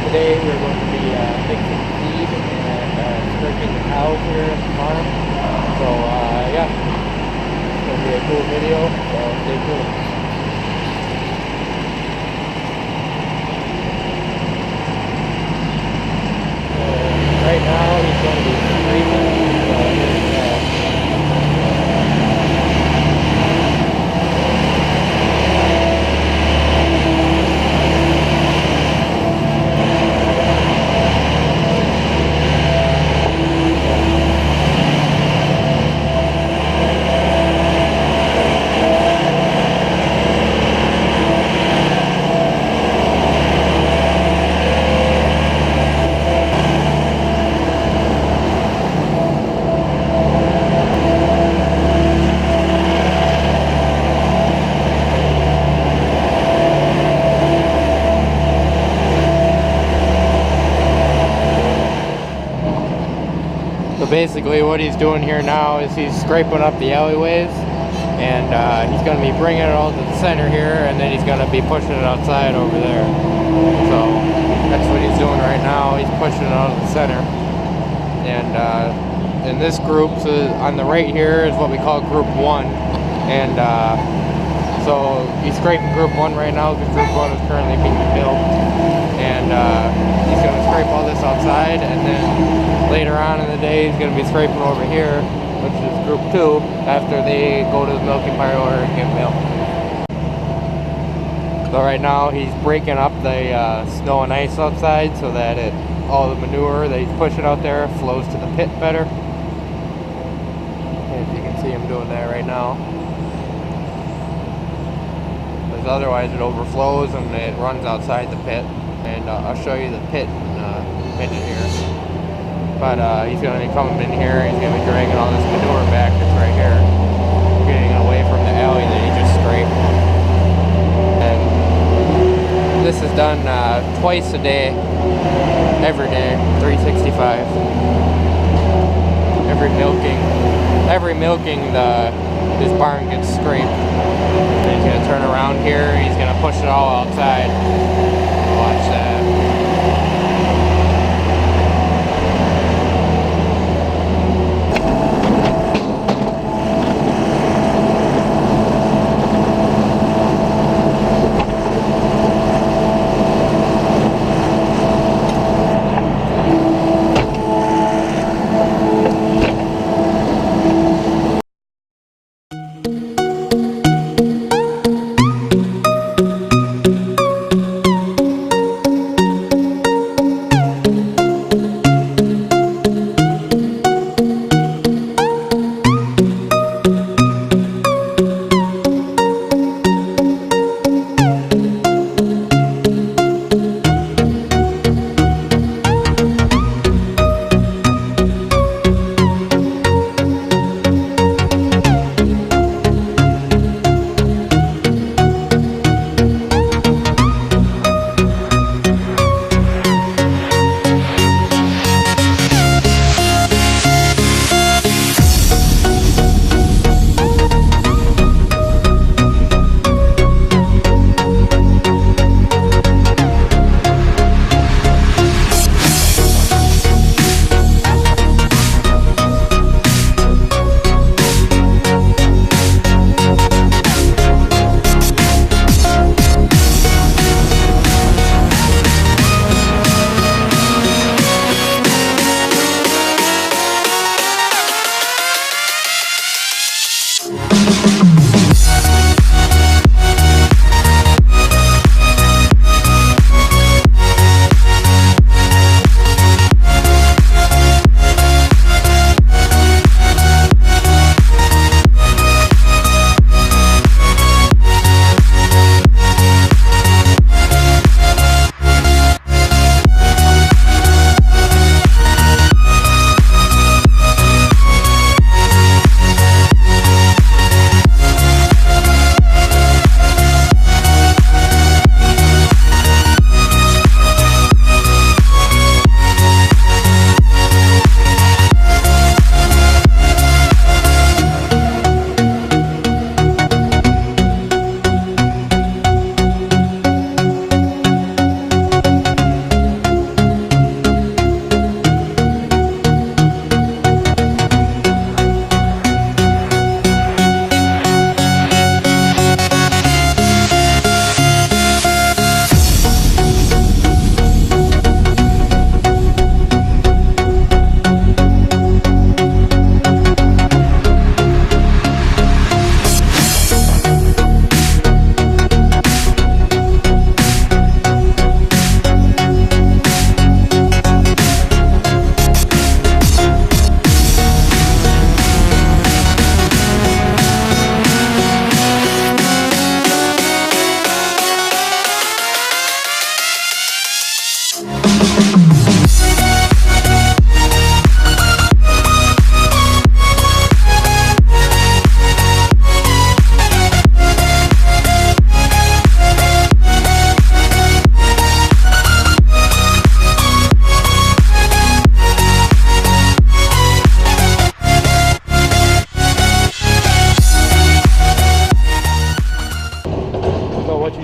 Today we're going to be fixing feed and scraping the cows here at the farm. So yeah, it's going to be a cool video, so stay tuned. Right now he's going to be scraping basically what he's doing here now is he's scraping up the alleyways, and he's going to be bringing it all to the center here, and then he's going to be pushing it outside over there. So that's what he's doing right now. He's pushing it out of the center, and in this group, so on the right here is what we call group 1, and so he's scraping group 1 right now because group 1 is currently being built, and he's going to scrape all this outside, and then later on in the day he's going to be scraping over here, which is group 2, after they go to the milking parlor and get milk. So right now he's breaking up the snow and ice outside so that all the manure that he's pushing out there flows to the pit better. As you can see him doing that right now. Because otherwise it overflows and it runs outside the pit. And I'll show you the pit in a minute here. But he's going to be coming in here, he's going to be dragging all this manure back that's right here, getting it away from the alley that he just scraped. And this is done twice a day, every day, 365. Every milking this barn gets scraped. And he's going to turn around here, he's going to push it all outside. Watch that.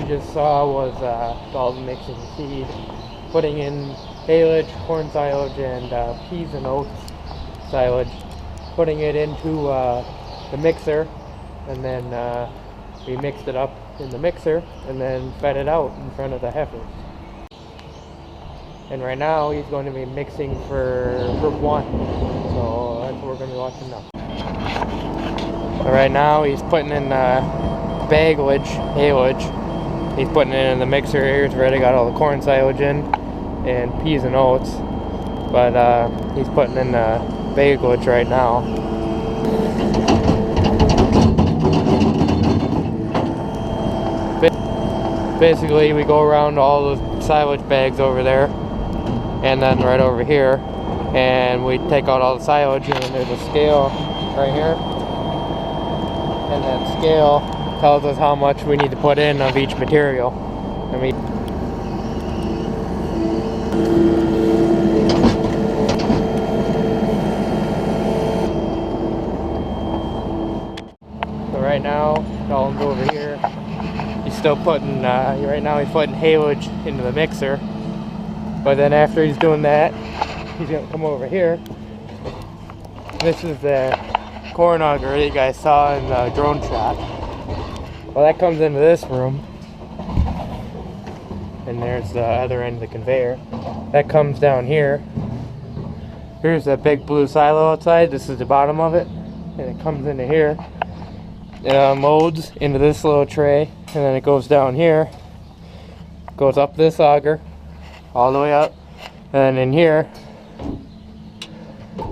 you just saw was Dalton mixing feed, putting in haylage, corn silage, and peas and oats silage, putting it into the mixer, and then we mixed it up in the mixer and then fed it out in front of the heifers. And right now he's going to be mixing for group 1, so that's what we're going to be watching now. So right now he's putting in haylage. He's putting it in the mixer here. He's already got all the corn silage in and peas and oats, but he's putting in bagelage right now. Basically, we go around all the silage bags over there, and then right over here, and we take out all the silage, and there's a scale right here, and that scale tells us how much we need to put in of each material. So right now, Dalton's over here. He's still putting, right now he's putting haylage into the mixer. But then after he's doing that, he's gonna come over here. This is the corn auger that you guys saw in the drone shot. Well, that comes into this room. And there's the other end of the conveyor. That comes down here. Here's that big blue silo outside. This is the bottom of it. And it comes into here. It molds into this little tray. And then it goes down here. Goes up this auger. All the way up. And in here,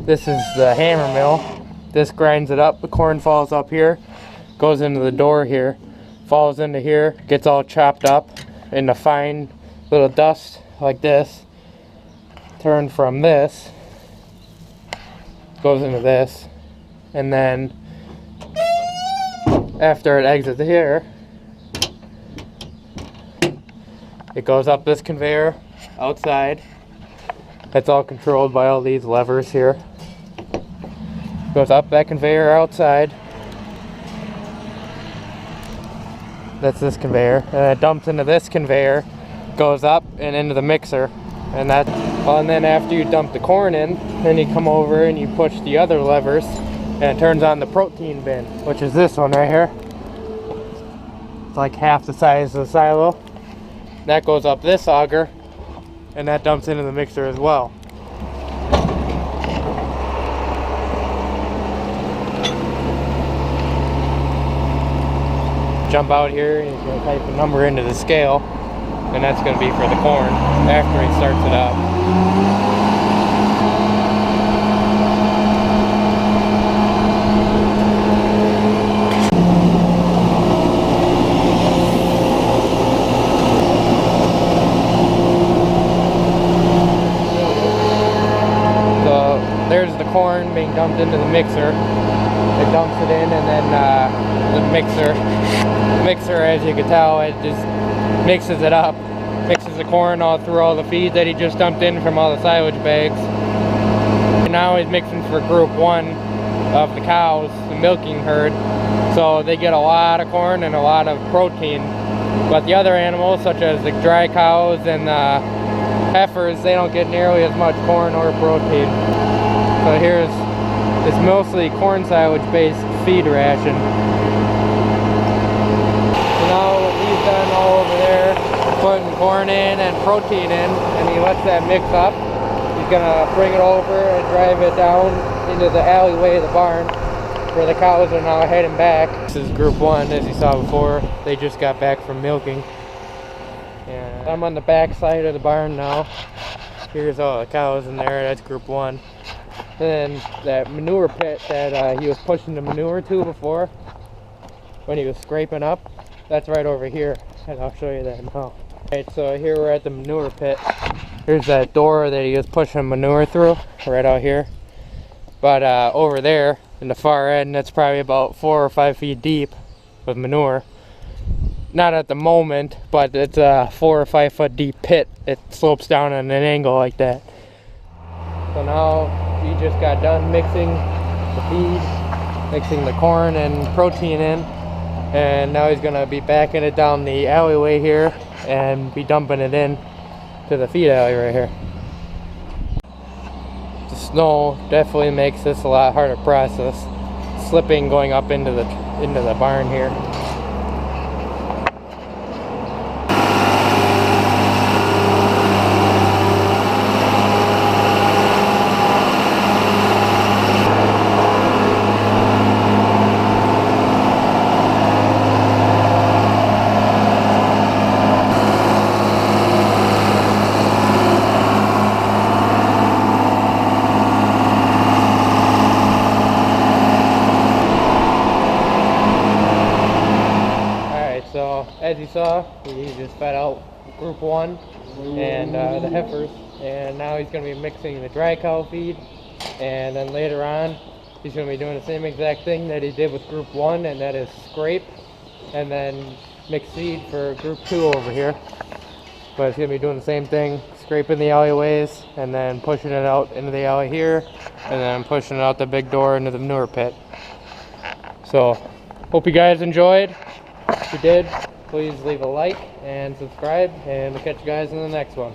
this is the hammer mill. This grinds it up. The corn falls up here. Goes into the door here. Falls into here. Gets all chopped up into fine little dust like this. Turned from this, goes into this, and then after it exits here, it goes up this conveyor outside. That's all controlled by all these levers here. Goes up that conveyor outside. That's this conveyor, and it dumps into this conveyor, goes up and into the mixer, and that. Well, and then after you dump the corn in, then you come over and you push the other levers, and it turns on the protein bin, which is this one right here. It's like half the size of the silo. That goes up this auger, and that dumps into the mixer as well. Jump out here and he's going to type a number into the scale, and that's going to be for the corn after he starts it up. So there's the corn being dumped into the mixer. It dumps it in, and then the mixer, as you can tell, it just mixes it up, mixes the corn all through all the feed that he just dumped in from all the silage bags. And now he's mixing for group 1 of the cows, the milking herd, so they get a lot of corn and a lot of protein. But the other animals, such as the dry cows and the heifers, they don't get nearly as much corn or protein. So here's this mostly corn silage based feed ration. So now he's done all over there, putting corn in and protein in, and he lets that mix up. He's gonna bring it over and drive it down into the alleyway of the barn where the cows are now heading back. This is group 1, as you saw before. They just got back from milking. And I'm on the back side of the barn now. Here's all the cows in there, that's group 1. And then that manure pit that he was pushing the manure to before, when he was scraping up, that's right over here, and I'll show you that now. Alright, so here we're at the manure pit. Here's that door that he was pushing manure through, right out here. But over there, in the far end, that's probably about 4 or 5 feet deep with manure. Not at the moment, but it's a 4 or 5 foot deep pit. It slopes down at an angle like that. So now we just got done mixing the feed, mixing the corn and protein in, and now he's gonna be backing it down the alleyway here and be dumping it in to the feed alley right here. The snow definitely makes this a lot harder process. Slipping going up into the barn here. So as you saw, he just fed out group 1 and the heifers, and now he's going to be mixing the dry cow feed, and then later on he's going to be doing the same exact thing that he did with group 1, and that is scrape and then mix seed for group 2 over here. But it's going to be doing the same thing, scraping the alleyways and then pushing it out into the alley here, and then pushing it out the big door into the manure pit. So hope you guys enjoyed. If you did, please leave a like and subscribe, and we'll catch you guys in the next one.